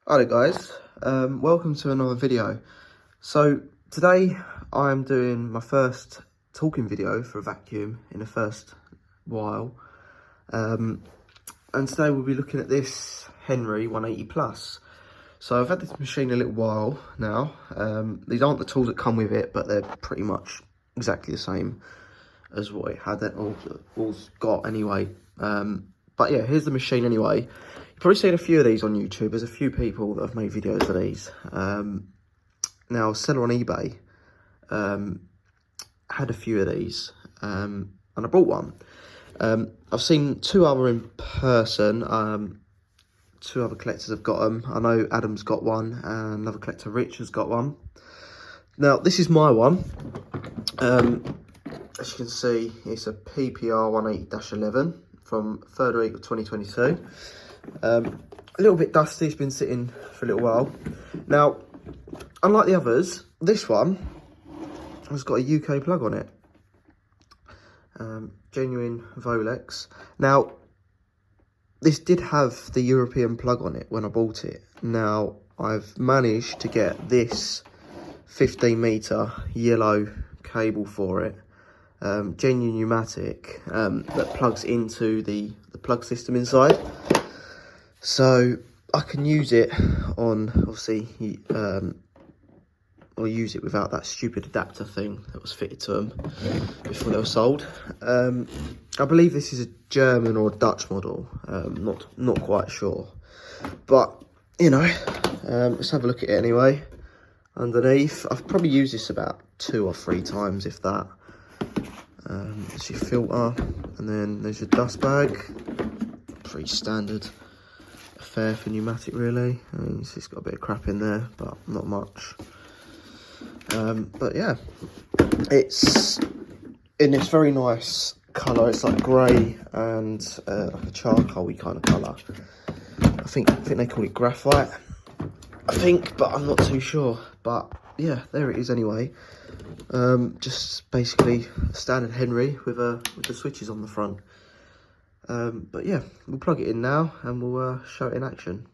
Hello guys, welcome to another video. So today I'm doing my first talking video for a vacuum in the first while, and today we'll be looking at this Henry 180 Plus. So I've had this machine a little while now. These aren't the tools that come with it, but they're pretty much exactly the same as what it had or got anyway. But yeah, here's the machine anyway. You've probably seen a few of these on YouTube. There's a few people that have made videos of these. Now, a seller on eBay had a few of these, and I bought one. I've seen two other in person. Two other collectors have got them. I know Adam's got one, and another collector, Rich, has got one. Now, this is my one. As you can see, it's a PPR 180-11 from 3rd week of 2022. A little bit dusty, it's been sitting for a little while. Now, unlike the others, this one has got a UK plug on it. Genuine Volex. Now, this did have the European plug on it when I bought it. Now, I've managed to get this 15 metre yellow cable for it. Genuine Numatic that plugs into the plug system inside, so I can use it on, obviously, or use it without that stupid adapter thing that was fitted to them before they were sold. I believe this is a German or Dutch model, not quite sure, but you know, let's have a look at it anyway. Underneath, I've probably used this about 2 or 3 times, if that. There's your filter, and then there's your dust bag. Pretty standard affair for Numatic, really. I mean, it's got a bit of crap in there, but not much. But yeah, it's in this very nice colour. It's like grey and like a charcoal-y kind of colour. I think they call it graphite, I think, but I'm not too sure. But yeah, there it is anyway. Just basically a standard Henry with the switches on the front. But yeah, we'll plug it in now and we'll show it in action.